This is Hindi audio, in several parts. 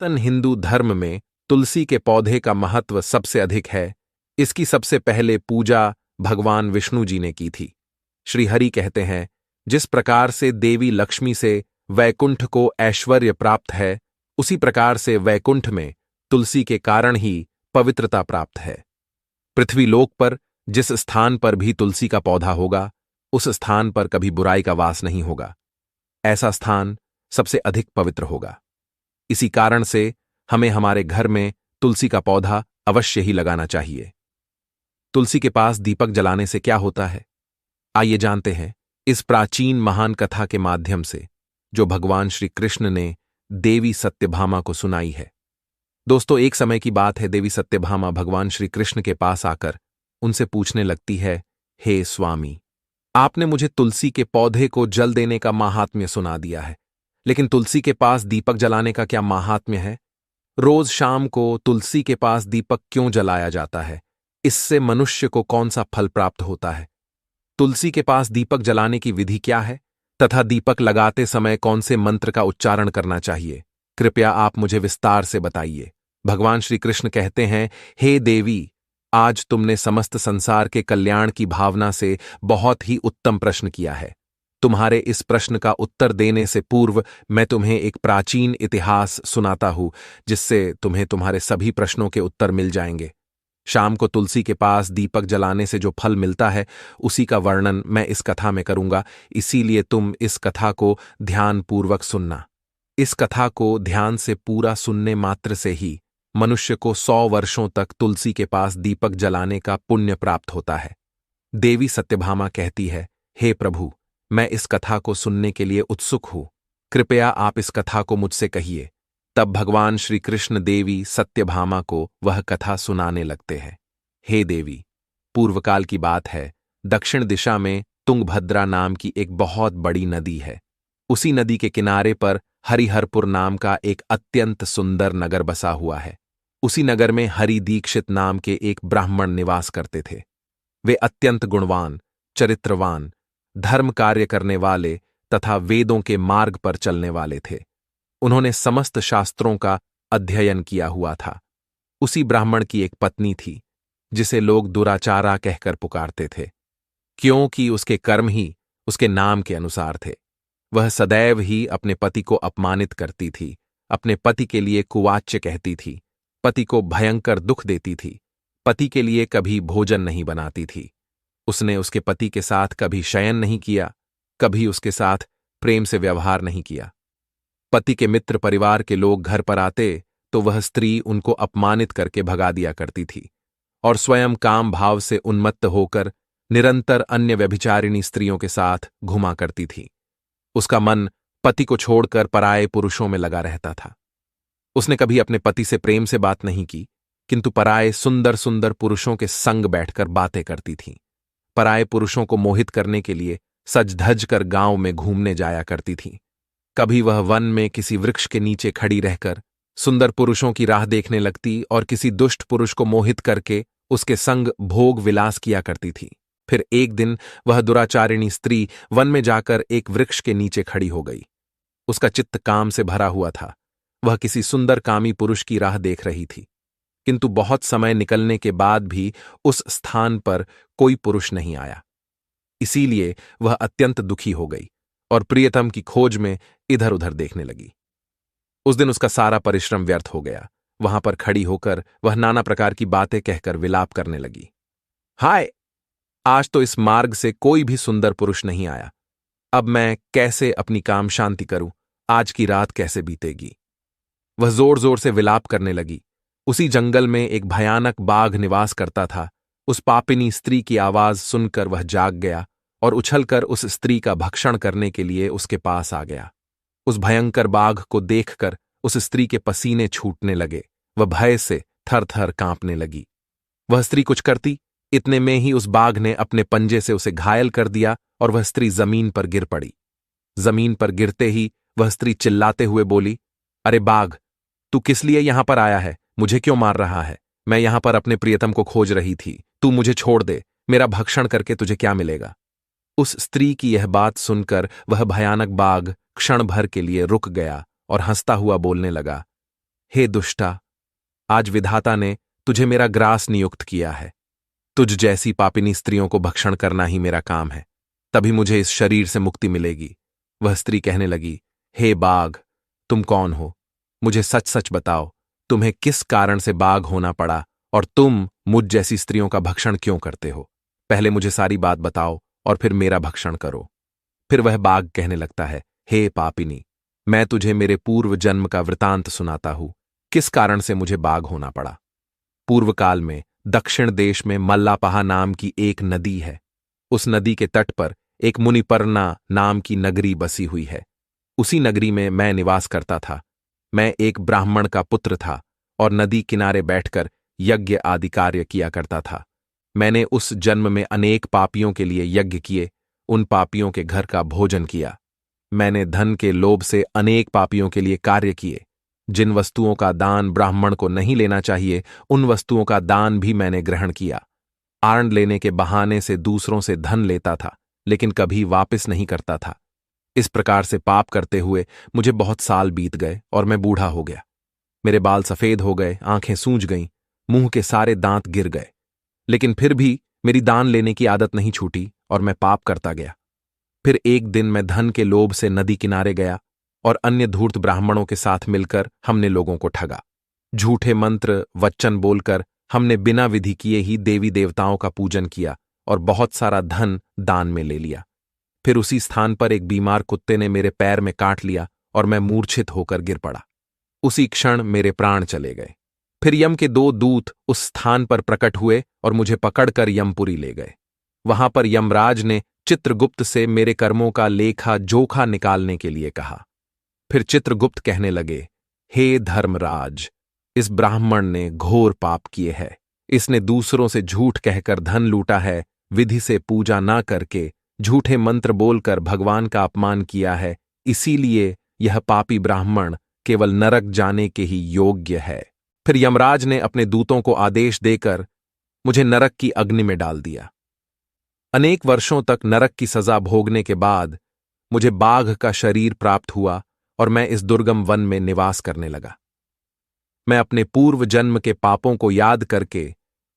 सनातन हिंदू धर्म में तुलसी के पौधे का महत्व सबसे अधिक है। इसकी सबसे पहले पूजा भगवान विष्णु जी ने की थी। श्री हरि कहते हैं, जिस प्रकार से देवी लक्ष्मी से वैकुंठ को ऐश्वर्य प्राप्त है, उसी प्रकार से वैकुंठ में तुलसी के कारण ही पवित्रता प्राप्त है। पृथ्वीलोक पर जिस स्थान पर भी तुलसी का पौधा होगा, उस स्थान पर कभी बुराई का वास नहीं होगा। ऐसा स्थान सबसे अधिक पवित्र होगा। इसी कारण से हमें हमारे घर में तुलसी का पौधा अवश्य ही लगाना चाहिए। तुलसी के पास दीपक जलाने से क्या होता है, आइए जानते हैं इस प्राचीन महान कथा के माध्यम से, जो भगवान श्री कृष्ण ने देवी सत्यभामा को सुनाई है। दोस्तों, एक समय की बात है, देवी सत्यभामा भगवान श्री कृष्ण के पास आकर उनसे पूछने लगती है, हे स्वामी, आपने मुझे तुलसी के पौधे को जल देने का माहात्म्य सुना दिया है, लेकिन तुलसी के पास दीपक जलाने का क्या माहात्म्य है? रोज शाम को तुलसी के पास दीपक क्यों जलाया जाता है? इससे मनुष्य को कौन सा फल प्राप्त होता है? तुलसी के पास दीपक जलाने की विधि क्या है तथा दीपक लगाते समय कौन से मंत्र का उच्चारण करना चाहिए? कृपया आप मुझे विस्तार से बताइए। भगवान श्री कृष्ण कहते हैं, हे देवी, आज तुमने समस्त संसार के कल्याण की भावना से बहुत ही उत्तम प्रश्न किया है। तुम्हारे इस प्रश्न का उत्तर देने से पूर्व मैं तुम्हें एक प्राचीन इतिहास सुनाता हूं, जिससे तुम्हें तुम्हारे सभी प्रश्नों के उत्तर मिल जाएंगे। शाम को तुलसी के पास दीपक जलाने से जो फल मिलता है, उसी का वर्णन मैं इस कथा में करूंगा, इसीलिए तुम इस कथा को ध्यानपूर्वक सुनना। इस कथा को ध्यान से पूरा सुनने मात्र से ही मनुष्य को 100 वर्षों तक तुलसी के पास दीपक जलाने का पुण्य प्राप्त होता है। देवी सत्यभामा कहती है, हे प्रभु, मैं इस कथा को सुनने के लिए उत्सुक हूं, कृपया आप इस कथा को मुझसे कहिए। तब भगवान श्री कृष्ण देवी सत्यभामा को वह कथा सुनाने लगते हैं। हे देवी, पूर्वकाल की बात है, दक्षिण दिशा में तुंगभद्रा नाम की एक बहुत बड़ी नदी है। उसी नदी के किनारे पर हरिहरपुर नाम का एक अत्यंत सुंदर नगर बसा हुआ है। उसी नगर में हरि दीक्षित नाम के एक ब्राह्मण निवास करते थे। वे अत्यंत गुणवान, चरित्रवान, धर्म कार्य करने वाले तथा वेदों के मार्ग पर चलने वाले थे। उन्होंने समस्त शास्त्रों का अध्ययन किया हुआ था। उसी ब्राह्मण की एक पत्नी थी, जिसे लोग दुराचारा कहकर पुकारते थे, क्योंकि उसके कर्म ही उसके नाम के अनुसार थे। वह सदैव ही अपने पति को अपमानित करती थी, अपने पति के लिए कुवाच्य कहती थी, पति को भयंकर दुख देती थी, पति के लिए कभी भोजन नहीं बनाती थी। उसने उसके पति के साथ कभी शयन नहीं किया, कभी उसके साथ प्रेम से व्यवहार नहीं किया। पति के मित्र परिवार के लोग घर पर आते तो वह स्त्री उनको अपमानित करके भगा दिया करती थी और स्वयं काम भाव से उन्मत्त होकर निरंतर अन्य व्यभिचारिणी स्त्रियों के साथ घुमा करती थी। उसका मन पति को छोड़कर पराये पुरुषों में लगा रहता था। उसने कभी अपने पति से प्रेम से बात नहीं की, किंतु पराये सुंदर सुंदर पुरुषों के संग बैठकर बातें करती थी। पराये पुरुषों को मोहित करने के लिए सज धज कर गांव में घूमने जाया करती थी। कभी वह वन में किसी वृक्ष के नीचे खड़ी रहकर सुंदर पुरुषों की राह देखने लगती और किसी दुष्ट पुरुष को मोहित करके उसके संग भोग विलास किया करती थी। फिर एक दिन वह दुराचारिणी स्त्री वन में जाकर एक वृक्ष के नीचे खड़ी हो गई। उसका चित्त काम से भरा हुआ था। वह किसी सुंदर कामी पुरुष की राह देख रही थी, किंतु बहुत समय निकलने के बाद भी उस स्थान पर कोई पुरुष नहीं आया। इसीलिए वह अत्यंत दुखी हो गई और प्रियतम की खोज में इधर उधर देखने लगी। उस दिन उसका सारा परिश्रम व्यर्थ हो गया। वहां पर खड़ी होकर वह नाना प्रकार की बातें कहकर विलाप करने लगी। हाय, आज तो इस मार्ग से कोई भी सुंदर पुरुष नहीं आया। अब मैं कैसे अपनी काम शांति करूं? आज की रात कैसे बीतेगी? वह जोर जोर से विलाप करने लगी। उसी जंगल में एक भयानक बाघ निवास करता था। उस पापिनी स्त्री की आवाज सुनकर वह जाग गया और उछलकर उस स्त्री का भक्षण करने के लिए उसके पास आ गया। उस भयंकर बाघ को देखकर उस स्त्री के पसीने छूटने लगे। वह भय से थर थर कांपने लगी। वह स्त्री कुछ करती, इतने में ही उस बाघ ने अपने पंजे से उसे घायल कर दिया और वह स्त्री जमीन पर गिर पड़ी। जमीन पर गिरते ही वह स्त्री चिल्लाते हुए बोली, अरे बाघ, तू किस लिए यहां पर आया है? मुझे क्यों मार रहा है? मैं यहां पर अपने प्रियतम को खोज रही थी। तू मुझे छोड़ दे। मेरा भक्षण करके तुझे क्या मिलेगा? उस स्त्री की यह बात सुनकर वह भयानक बाघ क्षण भर के लिए रुक गया और हंसता हुआ बोलने लगा, हे दुष्टा, आज विधाता ने तुझे मेरा ग्रास नियुक्त किया है। तुझ जैसी पापिनी स्त्रियों को भक्षण करना ही मेरा काम है, तभी मुझे इस शरीर से मुक्ति मिलेगी। वह स्त्री कहने लगी, हे बाघ, तुम कौन हो? मुझे सच सच बताओ, तुम्हें किस कारण से बाघ होना पड़ा और तुम मुझ जैसी स्त्रियों का भक्षण क्यों करते हो? पहले मुझे सारी बात बताओ और फिर मेरा भक्षण करो। फिर वह बाघ कहने लगता है, हे पापिनी, मैं तुझे मेरे पूर्व जन्म का वृतांत सुनाता हूं, किस कारण से मुझे बाघ होना पड़ा। पूर्व काल में दक्षिण देश में मल्लापहा नाम की एक नदी है। उस नदी के तट पर एक मुनिपर्णा नाम की नगरी बसी हुई है। उसी नगरी में मैं निवास करता था। मैं एक ब्राह्मण का पुत्र था और नदी किनारे बैठकर यज्ञ आदि कार्य किया करता था। मैंने उस जन्म में अनेक पापियों के लिए यज्ञ किए, उन पापियों के घर का भोजन किया। मैंने धन के लोभ से अनेक पापियों के लिए कार्य किए। जिन वस्तुओं का दान ब्राह्मण को नहीं लेना चाहिए, उन वस्तुओं का दान भी मैंने ग्रहण किया। आर्ण लेने के बहाने से दूसरों से धन लेता था, लेकिन कभी वापस नहीं करता था। इस प्रकार से पाप करते हुए मुझे बहुत साल बीत गए और मैं बूढ़ा हो गया। मेरे बाल सफेद हो गए, आंखें सूज गईं, मुंह के सारे दांत गिर गए। लेकिन फिर भी मेरी दान लेने की आदत नहीं छूटी और मैं पाप करता गया। फिर एक दिन मैं धन के लोभ से नदी किनारे गया और अन्य धूर्त ब्राह्मणों के साथ मिलकर हमने लोगों को ठगा। झूठे मंत्र वचन बोलकर हमने बिना विधि किए ही देवी देवताओं का पूजन किया और बहुत सारा धन दान में ले लिया। फिर उसी स्थान पर एक बीमार कुत्ते ने मेरे पैर में काट लिया और मैं मूर्छित होकर गिर पड़ा। उसी क्षण मेरे प्राण चले गए। फिर यम के 2 दूत उस स्थान पर प्रकट हुए और मुझे पकड़कर यमपुरी ले गए। वहां पर यमराज ने चित्रगुप्त से मेरे कर्मों का लेखा जोखा निकालने के लिए कहा। फिर चित्रगुप्त कहने लगे, हे धर्मराज, इस ब्राह्मण ने घोर पाप किए है। इसने दूसरों से झूठ कहकर धन लूटा है, विधि से पूजा ना करके झूठे मंत्र बोलकर भगवान का अपमान किया है। इसीलिए यह पापी ब्राह्मण केवल नरक जाने के ही योग्य है। फिर यमराज ने अपने दूतों को आदेश देकर मुझे नरक की अग्नि में डाल दिया। अनेक वर्षों तक नरक की सजा भोगने के बाद मुझे बाघ का शरीर प्राप्त हुआ और मैं इस दुर्गम वन में निवास करने लगा। मैं अपने पूर्व जन्म के पापों को याद करके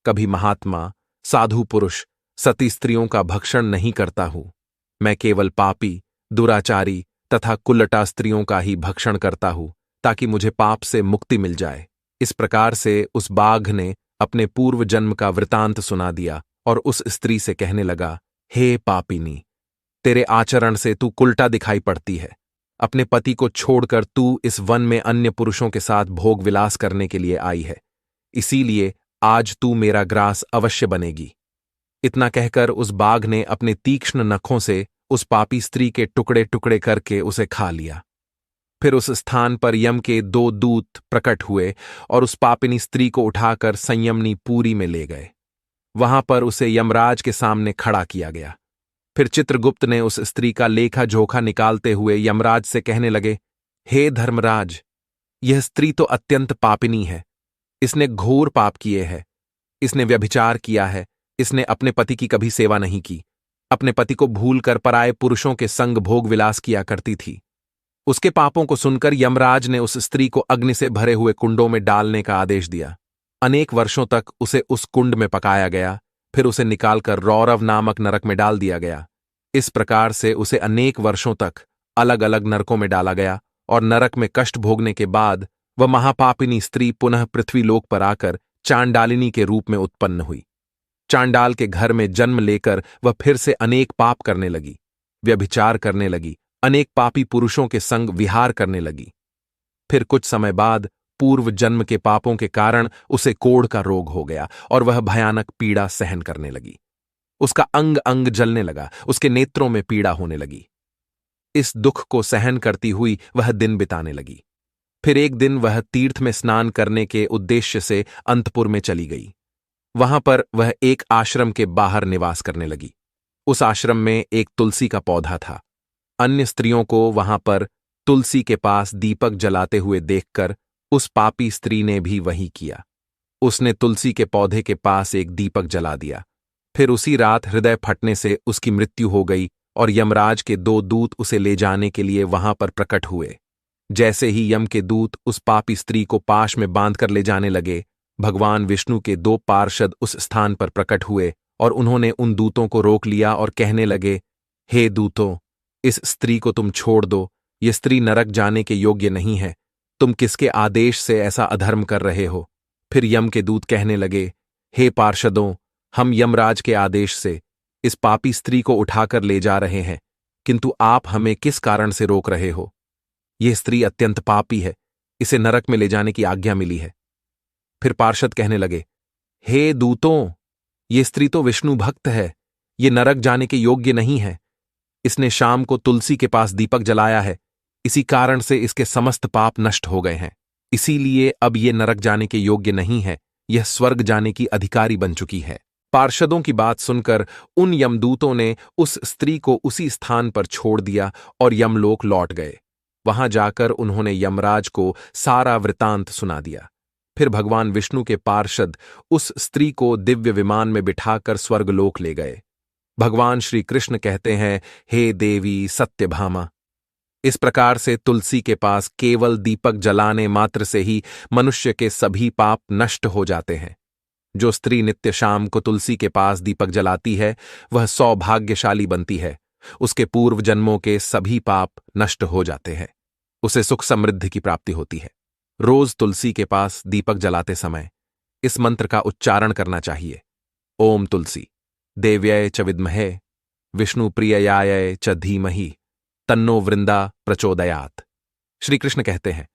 कभी महात्मा, साधु पुरुष, सती स्त्रियों का भक्षण नहीं करता हूं। मैं केवल पापी, दुराचारी तथा कुलटा स्त्रियों का ही भक्षण करता हूं, ताकि मुझे पाप से मुक्ति मिल जाए। इस प्रकार से उस बाघ ने अपने पूर्व जन्म का वृतांत सुना दिया और उस स्त्री से कहने लगा, हे पापिनी, तेरे आचरण से तू कुलटा दिखाई पड़ती है। अपने पति को छोड़कर तू इस वन में अन्य पुरुषों के साथ भोग विलास करने के लिए आई है। इसीलिए आज तू मेरा ग्रास अवश्य बनेगी। इतना कहकर उस बाघ ने अपने तीक्ष्ण नखों से उस पापी स्त्री के टुकड़े टुकड़े करके उसे खा लिया। फिर उस स्थान पर यम के 2 दूत प्रकट हुए और उस पापिनी स्त्री को उठाकर संयमनी पूरी में ले गए। वहां पर उसे यमराज के सामने खड़ा किया गया। फिर चित्रगुप्त ने उस स्त्री का लेखा जोखा निकालते हुए यमराज से कहने लगे, हे धर्मराज, यह स्त्री तो अत्यंत पापिनी है। इसने घोर पाप किए हैं। इसने व्यभिचार किया है। इसने अपने पति की कभी सेवा नहीं की। अपने पति को भूलकर पराये पुरुषों के संग भोग विलास किया करती थी। उसके पापों को सुनकर यमराज ने उस स्त्री को अग्नि से भरे हुए कुंडों में डालने का आदेश दिया। अनेक वर्षों तक उसे उस कुंड में पकाया गया। फिर उसे निकालकर रौरव नामक नरक में डाल दिया गया। इस प्रकार से उसे अनेक वर्षों तक अलग अलग नरकों में डाला गया और नरक में कष्ट भोगने के बाद वह महापापिनी स्त्री पुनः पृथ्वीलोक पर आकर चांडालिनी के रूप में उत्पन्न हुई। चांडाल के घर में जन्म लेकर वह फिर से अनेक पाप करने लगी, व्यभिचार करने लगी, अनेक पापी पुरुषों के संग विहार करने लगी। फिर कुछ समय बाद पूर्व जन्म के पापों के कारण उसे कोढ़ का रोग हो गया और वह भयानक पीड़ा सहन करने लगी। उसका अंग अंग जलने लगा, उसके नेत्रों में पीड़ा होने लगी। इस दुख को सहन करती हुई वह दिन बिताने लगी। फिर एक दिन वह तीर्थ में स्नान करने के उद्देश्य से अंतपुर में चली गई। वहां पर वह एक आश्रम के बाहर निवास करने लगी। उस आश्रम में एक तुलसी का पौधा था। अन्य स्त्रियों को वहां पर तुलसी के पास दीपक जलाते हुए देखकर उस पापी स्त्री ने भी वही किया। उसने तुलसी के पौधे के पास एक दीपक जला दिया। फिर उसी रात हृदय फटने से उसकी मृत्यु हो गई और यमराज के 2 दूत उसे ले जाने के लिए वहां पर प्रकट हुए। जैसे ही यम के दूत उस पापी स्त्री को पाश में बांधकर ले जाने लगे, भगवान विष्णु के 2 पार्षद उस स्थान पर प्रकट हुए और उन्होंने उन दूतों को रोक लिया और कहने लगे, हे दूतों, इस स्त्री को तुम छोड़ दो, ये स्त्री नरक जाने के योग्य नहीं है। तुम किसके आदेश से ऐसा अधर्म कर रहे हो? फिर यम के दूत कहने लगे, हे पार्षदों, हम यमराज के आदेश से इस पापी स्त्री को उठाकर ले जा रहे हैं, किंतु आप हमें किस कारण से रोक रहे हो? यह स्त्री अत्यंत पापी है, इसे नरक में ले जाने की आज्ञा मिली है। फिर पार्षद कहने लगे, हे दूतों, ये स्त्री तो विष्णु भक्त है, ये नरक जाने के योग्य नहीं है। इसने शाम को तुलसी के पास दीपक जलाया है, इसी कारण से इसके समस्त पाप नष्ट हो गए हैं। इसीलिए अब ये नरक जाने के योग्य नहीं है, यह स्वर्ग जाने की अधिकारी बन चुकी है। पार्षदों की बात सुनकर उन यमदूतों ने उस स्त्री को उसी स्थान पर छोड़ दिया और यमलोक लौट गए। वहां जाकर उन्होंने यमराज को सारा वृतांत सुना दिया। फिर भगवान विष्णु के पार्षद उस स्त्री को दिव्य विमान में बिठाकर स्वर्गलोक ले गए। भगवान श्री कृष्ण कहते हैं, हे देवी सत्यभामा, इस प्रकार से तुलसी के पास केवल दीपक जलाने मात्र से ही मनुष्य के सभी पाप नष्ट हो जाते हैं। जो स्त्री नित्य शाम को तुलसी के पास दीपक जलाती है, वह सौभाग्यशाली बनती है। उसके पूर्व जन्मों के सभी पाप नष्ट हो जाते हैं, उसे सुख समृद्धि की प्राप्ति होती है। रोज तुलसी के पास दीपक जलाते समय इस मंत्र का उच्चारण करना चाहिए। ओम तुलसी देव्यै च विद्महे विष्णु प्रिययाय च धीमहि तन्नो वृंदा प्रचोदयात। श्री कृष्ण कहते हैं,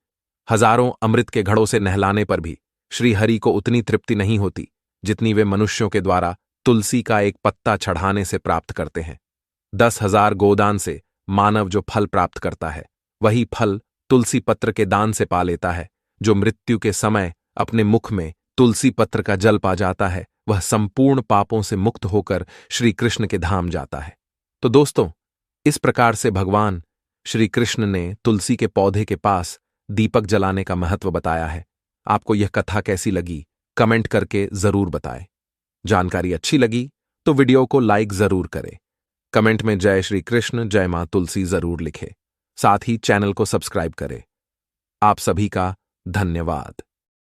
हजारों अमृत के घड़ों से नहलाने पर भी श्री हरि को उतनी तृप्ति नहीं होती जितनी वे मनुष्यों के द्वारा तुलसी का एक पत्ता चढ़ाने से प्राप्त करते हैं। 10,000 गोदान से मानव जो फल प्राप्त करता है, वही फल तुलसी पत्र के दान से पा लेता है। जो मृत्यु के समय अपने मुख में तुलसी पत्र का जल पा जाता है, वह संपूर्ण पापों से मुक्त होकर श्री कृष्ण के धाम जाता है। तो दोस्तों, इस प्रकार से भगवान श्री कृष्ण ने तुलसी के पौधे के पास दीपक जलाने का महत्व बताया है। आपको यह कथा कैसी लगी, कमेंट करके जरूर बताएं। जानकारी अच्छी लगी तो वीडियो को लाइक जरूर करें। कमेंट में जय श्री कृष्ण, जय मां तुलसी जरूर लिखें। साथ ही चैनल को सब्सक्राइब करें। आप सभी का धन्यवाद।